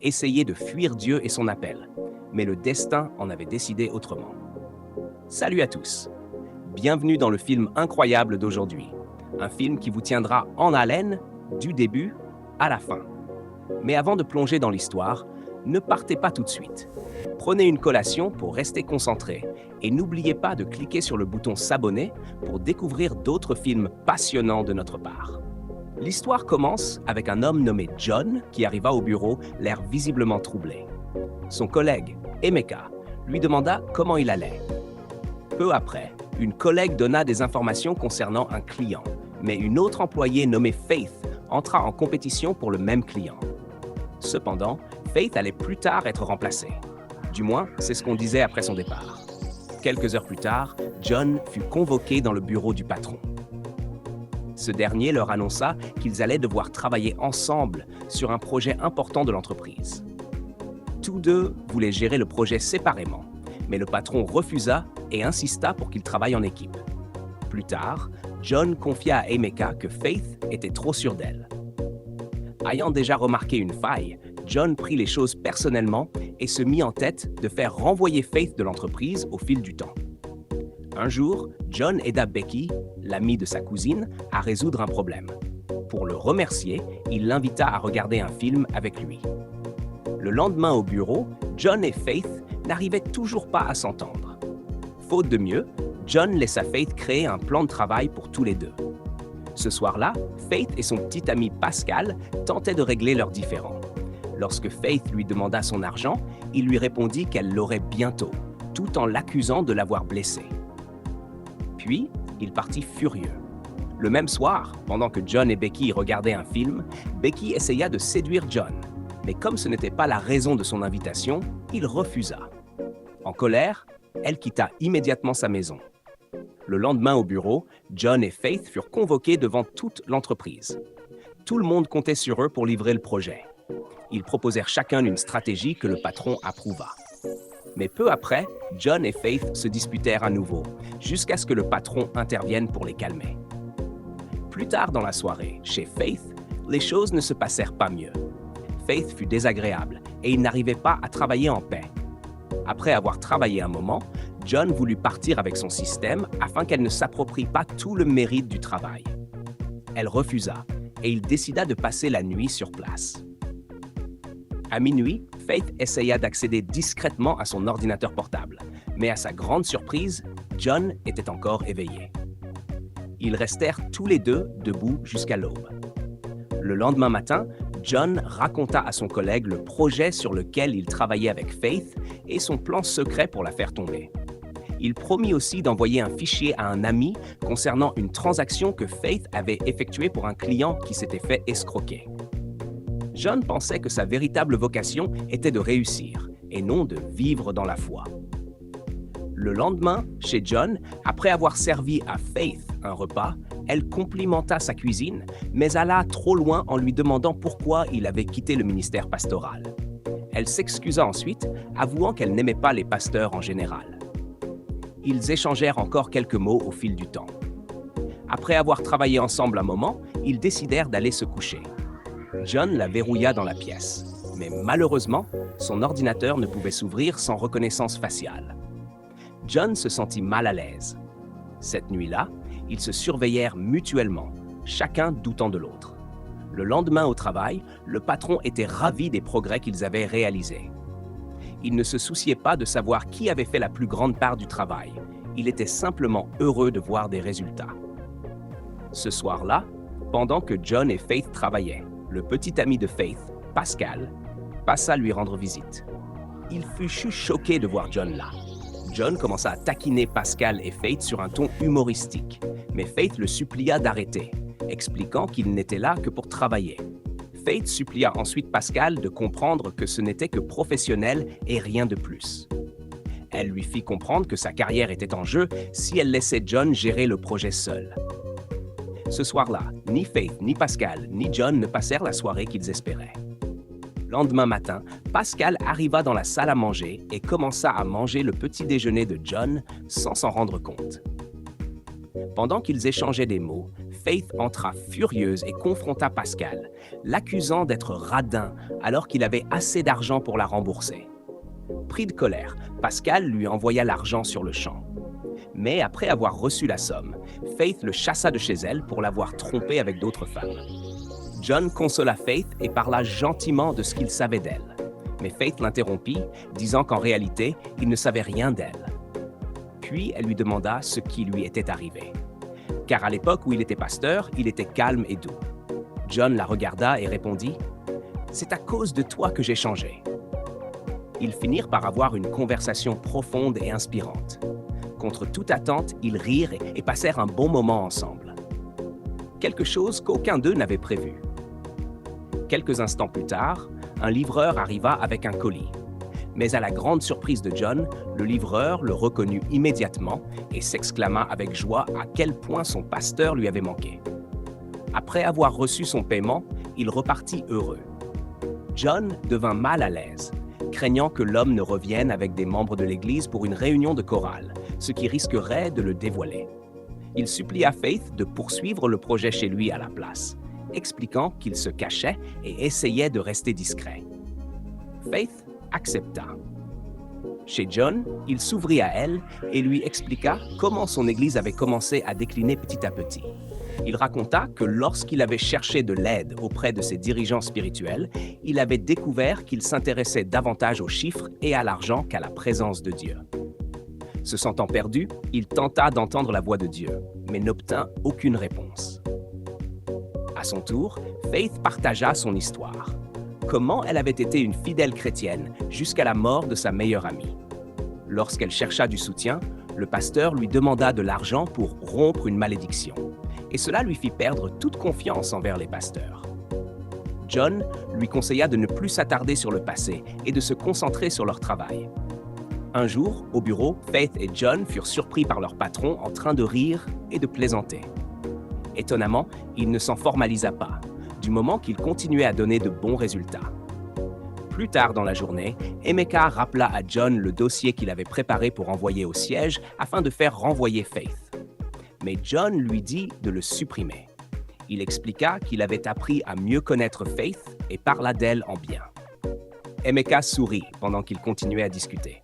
essayer de fuir Dieu et son appel, mais le destin en avait décidé autrement. Salut à tous! Bienvenue dans le film incroyable d'aujourd'hui, un film qui vous tiendra en haleine du début à la fin. Mais avant de plonger dans l'histoire, ne partez pas tout de suite. Prenez une collation pour rester concentré et n'oubliez pas de cliquer sur le bouton s'abonner pour découvrir d'autres films passionnants de notre part. L'histoire commence avec un homme nommé John qui arriva au bureau, l'air visiblement troublé. Son collègue, Emeka, lui demanda comment il allait. Peu après, une collègue donna des informations concernant un client, mais une autre employée nommée Faith entra en compétition pour le même client. Cependant, Faith allait plus tard être remplacée. Du moins, c'est ce qu'on disait après son départ. Quelques heures plus tard, John fut convoqué dans le bureau du patron. Ce dernier leur annonça qu'ils allaient devoir travailler ensemble sur un projet important de l'entreprise. Tous deux voulaient gérer le projet séparément, mais le patron refusa et insista pour qu'ils travaillent en équipe. Plus tard, John confia à Emeka que Faith était trop sûre d'elle. Ayant déjà remarqué une faille, John prit les choses personnellement et se mit en tête de faire renvoyer Faith de l'entreprise au fil du temps. Un jour, John aida Becky, l'amie de sa cousine, à résoudre un problème. Pour le remercier, il l'invita à regarder un film avec lui. Le lendemain au bureau, John et Faith n'arrivaient toujours pas à s'entendre. Faute de mieux, John laissa Faith créer un plan de travail pour tous les deux. Ce soir-là, Faith et son petit ami Pascal tentaient de régler leurs différends. Lorsque Faith lui demanda son argent, il lui répondit qu'elle l'aurait bientôt, tout en l'accusant de l'avoir blessé. Puis, il partit furieux. Le même soir, pendant que John et Becky regardaient un film, Becky essaya de séduire John. Mais comme ce n'était pas la raison de son invitation, il refusa. En colère, elle quitta immédiatement sa maison. Le lendemain au bureau, John et Faith furent convoqués devant toute l'entreprise. Tout le monde comptait sur eux pour livrer le projet. Ils proposèrent chacun une stratégie que le patron approuva. Mais peu après, John et Faith se disputèrent à nouveau, jusqu'à ce que le patron intervienne pour les calmer. Plus tard dans la soirée, chez Faith, les choses ne se passèrent pas mieux. Faith fut désagréable et il n'arrivait pas à travailler en paix. Après avoir travaillé un moment, John voulut partir avec son système afin qu'elle ne s'approprie pas tout le mérite du travail. Elle refusa et il décida de passer la nuit sur place. À minuit, Faith essaya d'accéder discrètement à son ordinateur portable, mais à sa grande surprise, John était encore éveillé. Ils restèrent tous les deux debout jusqu'à l'aube. Le lendemain matin, John raconta à son collègue le projet sur lequel il travaillait avec Faith et son plan secret pour la faire tomber. Il promit aussi d'envoyer un fichier à un ami concernant une transaction que Faith avait effectuée pour un client qui s'était fait escroquer. John pensait que sa véritable vocation était de réussir et non de vivre dans la foi. Le lendemain, chez John, après avoir servi à Faith un repas, elle complimenta sa cuisine, mais alla trop loin en lui demandant pourquoi il avait quitté le ministère pastoral. Elle s'excusa ensuite, avouant qu'elle n'aimait pas les pasteurs en général. Ils échangèrent encore quelques mots au fil du temps. Après avoir travaillé ensemble un moment, ils décidèrent d'aller se coucher. John la verrouilla dans la pièce, mais malheureusement, son ordinateur ne pouvait s'ouvrir sans reconnaissance faciale. John se sentit mal à l'aise. Cette nuit-là, ils se surveillèrent mutuellement, chacun doutant de l'autre. Le lendemain au travail, le patron était ravi des progrès qu'ils avaient réalisés. Il ne se souciait pas de savoir qui avait fait la plus grande part du travail. Il était simplement heureux de voir des résultats. Ce soir-là, pendant que John et Faith travaillaient, le petit ami de Faith, Pascal, passa lui rendre visite. Il fut choqué de voir John là. John commença à taquiner Pascal et Faith sur un ton humoristique, mais Faith le supplia d'arrêter, expliquant qu'il n'était là que pour travailler. Faith supplia ensuite Pascal de comprendre que ce n'était que professionnel et rien de plus. Elle lui fit comprendre que sa carrière était en jeu si elle laissait John gérer le projet seul. Ce soir-là, ni Faith, ni Pascal, ni John ne passèrent la soirée qu'ils espéraient. Lendemain matin, Pascal arriva dans la salle à manger et commença à manger le petit déjeuner de John sans s'en rendre compte. Pendant qu'ils échangeaient des mots, Faith entra furieuse et confronta Pascal, l'accusant d'être radin alors qu'il avait assez d'argent pour la rembourser. Pris de colère, Pascal lui envoya l'argent sur le champ. Mais après avoir reçu la somme, Faith le chassa de chez elle pour l'avoir trompé avec d'autres femmes. John consola Faith et parla gentiment de ce qu'il savait d'elle. Mais Faith l'interrompit, disant qu'en réalité, il ne savait rien d'elle. Puis elle lui demanda ce qui lui était arrivé. Car à l'époque où il était pasteur, il était calme et doux. John la regarda et répondit « C'est à cause de toi que j'ai changé. » Ils finirent par avoir une conversation profonde et inspirante. Contre toute attente, ils rirent et passèrent un bon moment ensemble. Quelque chose qu'aucun d'eux n'avait prévu. Quelques instants plus tard, un livreur arriva avec un colis. Mais à la grande surprise de John, le livreur le reconnut immédiatement et s'exclama avec joie à quel point son pasteur lui avait manqué. Après avoir reçu son paiement, il repartit heureux. John devint mal à l'aise, craignant que l'homme ne revienne avec des membres de l'Église pour une réunion de chorale, ce qui risquerait de le dévoiler. Il supplia Faith de poursuivre le projet chez lui à la place, expliquant qu'il se cachait et essayait de rester discret. Faith accepta. Chez John, il s'ouvrit à elle et lui expliqua comment son Église avait commencé à décliner petit à petit. Il raconta que lorsqu'il avait cherché de l'aide auprès de ses dirigeants spirituels, il avait découvert qu'il s'intéressait davantage aux chiffres et à l'argent qu'à la présence de Dieu. Se sentant perdu, il tenta d'entendre la voix de Dieu, mais n'obtint aucune réponse. À son tour, Faith partagea son histoire. Comment elle avait été une fidèle chrétienne jusqu'à la mort de sa meilleure amie. Lorsqu'elle chercha du soutien, le pasteur lui demanda de l'argent pour rompre une malédiction, et cela lui fit perdre toute confiance envers les pasteurs. John lui conseilla de ne plus s'attarder sur le passé et de se concentrer sur leur travail. Un jour, au bureau, Faith et John furent surpris par leur patron en train de rire et de plaisanter. Étonnamment, il ne s'en formalisa pas, du moment qu'il continuait à donner de bons résultats. Plus tard dans la journée, Emeka rappela à John le dossier qu'il avait préparé pour envoyer au siège afin de faire renvoyer Faith. Mais John lui dit de le supprimer. Il expliqua qu'il avait appris à mieux connaître Faith et parla d'elle en bien. Emeka sourit pendant qu'ils continuaient à discuter.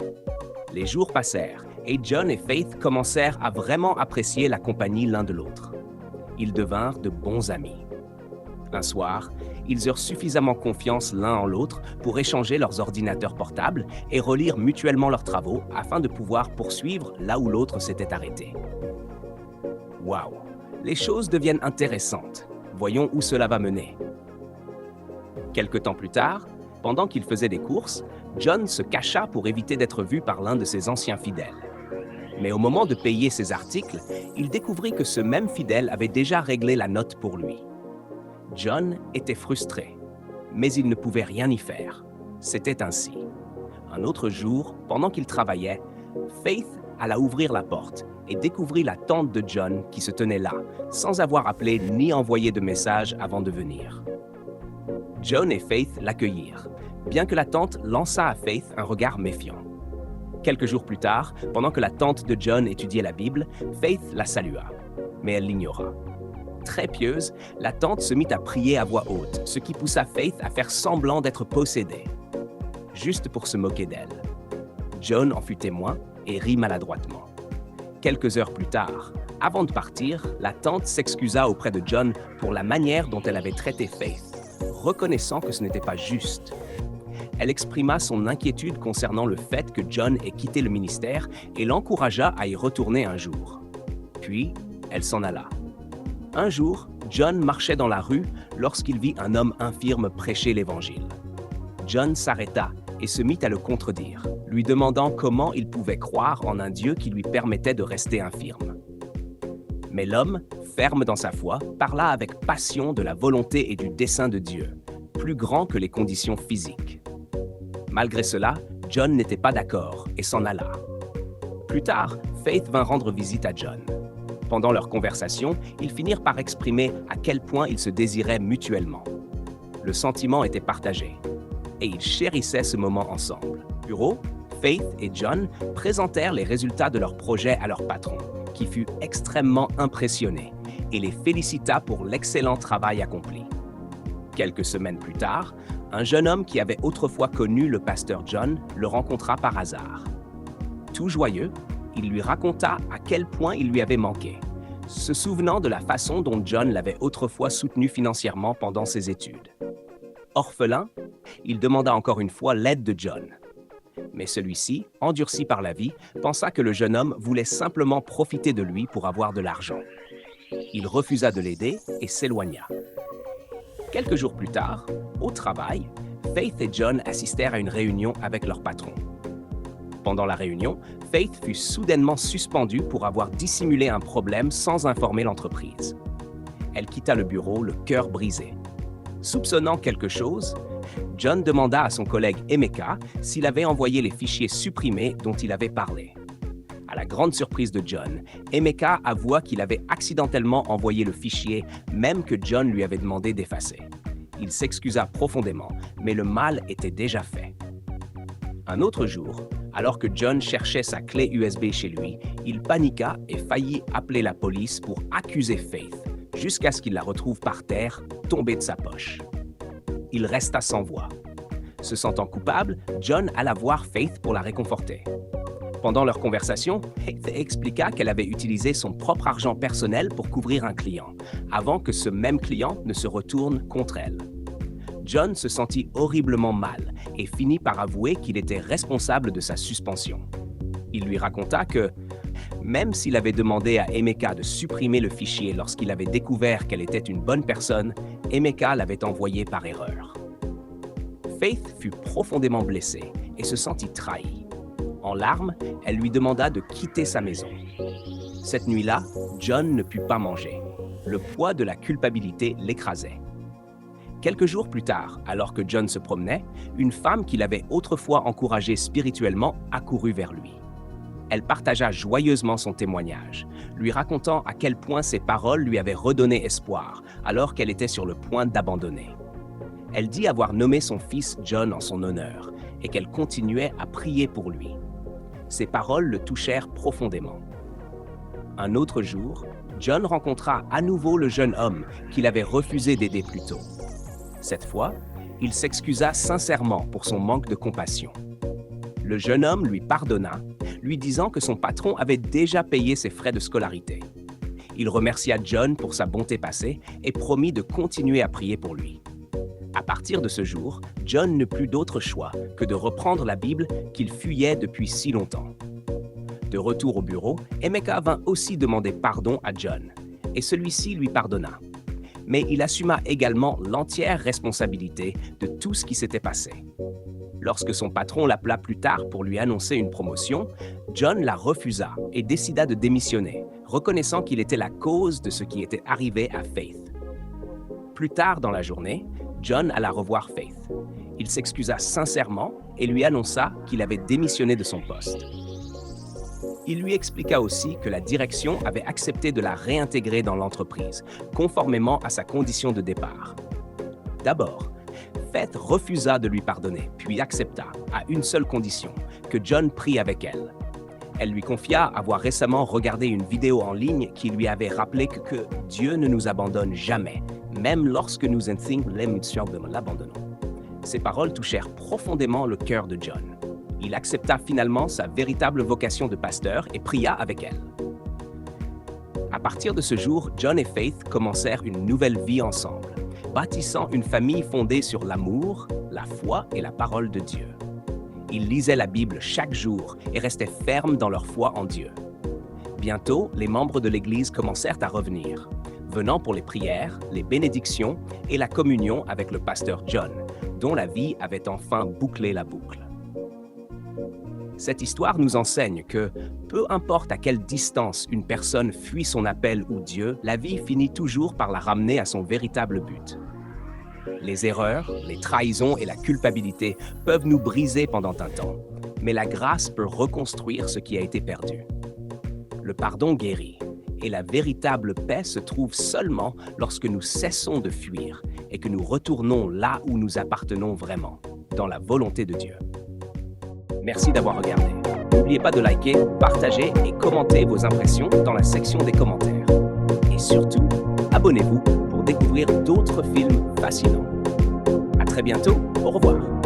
Les jours passèrent et John et Faith commencèrent à vraiment apprécier la compagnie l'un de l'autre. Ils devinrent de bons amis. Un soir, ils eurent suffisamment confiance l'un en l'autre pour échanger leurs ordinateurs portables et relire mutuellement leurs travaux afin de pouvoir poursuivre là où l'autre s'était arrêté. Waouh! Les choses deviennent intéressantes. Voyons où cela va mener. Quelque temps plus tard, pendant qu'il faisait des courses, John se cacha pour éviter d'être vu par l'un de ses anciens fidèles. Mais au moment de payer ses articles, il découvrit que ce même fidèle avait déjà réglé la note pour lui. John était frustré, mais il ne pouvait rien y faire. C'était ainsi. Un autre jour, pendant qu'il travaillait, Faith alla ouvrir la porte et découvrit la tante de John qui se tenait là, sans avoir appelé ni envoyé de message avant de venir. John et Faith l'accueillirent, bien que la tante lança à Faith un regard méfiant. Quelques jours plus tard, pendant que la tante de John étudiait la Bible, Faith la salua, mais elle l'ignora. Très pieuse, la tante se mit à prier à voix haute, ce qui poussa Faith à faire semblant d'être possédée, juste pour se moquer d'elle. John en fut témoin et rit maladroitement. Quelques heures plus tard, avant de partir, la tante s'excusa auprès de John pour la manière dont elle avait traité Faith, reconnaissant que ce n'était pas juste. Elle exprima son inquiétude concernant le fait que John ait quitté le ministère et l'encouragea à y retourner un jour. Puis, elle s'en alla. Un jour, John marchait dans la rue lorsqu'il vit un homme infirme prêcher l'Évangile. John s'arrêta et se mit à le contredire, lui demandant comment il pouvait croire en un Dieu qui lui permettait de rester infirme. Mais l'homme, ferme dans sa foi, parla avec passion de la volonté et du dessein de Dieu, plus grand que les conditions physiques. Malgré cela, John n'était pas d'accord et s'en alla. Plus tard, Faith vint rendre visite à John. Pendant leur conversation, ils finirent par exprimer à quel point ils se désiraient mutuellement. Le sentiment était partagé, et ils chérissaient ce moment ensemble. Au bureau, Faith et John présentèrent les résultats de leur projet à leur patron, qui fut extrêmement impressionné, et les félicita pour l'excellent travail accompli. Quelques semaines plus tard, un jeune homme qui avait autrefois connu le pasteur John le rencontra par hasard. Tout joyeux, il lui raconta à quel point il lui avait manqué, se souvenant de la façon dont John l'avait autrefois soutenu financièrement pendant ses études. Orphelin, il demanda encore une fois l'aide de John. Mais celui-ci, endurci par la vie, pensa que le jeune homme voulait simplement profiter de lui pour avoir de l'argent. Il refusa de l'aider et s'éloigna. Quelques jours plus tard, au travail, Faith et John assistèrent à une réunion avec leur patron. Pendant la réunion, Faith fut soudainement suspendue pour avoir dissimulé un problème sans informer l'entreprise. Elle quitta le bureau, le cœur brisé. Soupçonnant quelque chose, John demanda à son collègue Emeka s'il avait envoyé les fichiers supprimés dont il avait parlé. À la grande surprise de John, Emeka avoua qu'il avait accidentellement envoyé le fichier, même que John lui avait demandé d'effacer. Il s'excusa profondément, mais le mal était déjà fait. Un autre jour, alors que John cherchait sa clé USB chez lui, il paniqua et faillit appeler la police pour accuser Faith, jusqu'à ce qu'il la retrouve par terre, tombée de sa poche. Il resta sans voix. Se sentant coupable, John alla voir Faith pour la réconforter. Pendant leur conversation, Faith expliqua qu'elle avait utilisé son propre argent personnel pour couvrir un client, avant que ce même client ne se retourne contre elle. John se sentit horriblement mal et finit par avouer qu'il était responsable de sa suspension. Il lui raconta que, même s'il avait demandé à Emeka de supprimer le fichier lorsqu'il avait découvert qu'elle était une bonne personne, Emeka l'avait envoyé par erreur. Faith fut profondément blessée et se sentit trahie. En larmes, elle lui demanda de quitter sa maison. Cette nuit-là, John ne put pas manger. Le poids de la culpabilité l'écrasait. Quelques jours plus tard, alors que John se promenait, une femme qu'il avait autrefois encouragée spirituellement accourut vers lui. Elle partagea joyeusement son témoignage, lui racontant à quel point ses paroles lui avaient redonné espoir, alors qu'elle était sur le point d'abandonner. Elle dit avoir nommé son fils John en son honneur et qu'elle continuait à prier pour lui. Ces paroles le touchèrent profondément. Un autre jour, John rencontra à nouveau le jeune homme qu'il avait refusé d'aider plus tôt. Cette fois, il s'excusa sincèrement pour son manque de compassion. Le jeune homme lui pardonna, lui disant que son patron avait déjà payé ses frais de scolarité. Il remercia John pour sa bonté passée et promit de continuer à prier pour lui. À partir de ce jour, John n'eut plus d'autre choix que de reprendre la Bible qu'il fuyait depuis si longtemps. De retour au bureau, Emeka vint aussi demander pardon à John, et celui-ci lui pardonna. Mais il assuma également l'entière responsabilité de tout ce qui s'était passé. Lorsque son patron l'appela plus tard pour lui annoncer une promotion, John la refusa et décida de démissionner, reconnaissant qu'il était la cause de ce qui était arrivé à Faith. Plus tard dans la journée, John alla revoir Faith. Il s'excusa sincèrement et lui annonça qu'il avait démissionné de son poste. Il lui expliqua aussi que la direction avait accepté de la réintégrer dans l'entreprise, conformément à sa condition de départ. D'abord, Faith refusa de lui pardonner, puis accepta, à une seule condition, que John prie avec elle. Elle lui confia avoir récemment regardé une vidéo en ligne qui lui avait rappelé que Dieu ne nous abandonne jamais, même lorsque nous éteignons l'émotion de l'abandon. Ces paroles touchèrent profondément le cœur de John. Il accepta finalement sa véritable vocation de pasteur et pria avec elle. À partir de ce jour, John et Faith commencèrent une nouvelle vie ensemble, bâtissant une famille fondée sur l'amour, la foi et la parole de Dieu. Ils lisaient la Bible chaque jour et restaient fermes dans leur foi en Dieu. Bientôt, les membres de l'Église commencèrent à revenir, venant pour les prières, les bénédictions et la communion avec le pasteur John, dont la vie avait enfin bouclé la boucle. Cette histoire nous enseigne que, peu importe à quelle distance une personne fuit son appel ou Dieu, la vie finit toujours par la ramener à son véritable but. Les erreurs, les trahisons et la culpabilité peuvent nous briser pendant un temps, mais la grâce peut reconstruire ce qui a été perdu. Le pardon guérit, et la véritable paix se trouve seulement lorsque nous cessons de fuir et que nous retournons là où nous appartenons vraiment, dans la volonté de Dieu. Merci d'avoir regardé. N'oubliez pas de liker, partager et commenter vos impressions dans la section des commentaires. Et Et surtout, abonnez-vous pour découvrir d'autres films fascinants. À très bientôt, au revoir.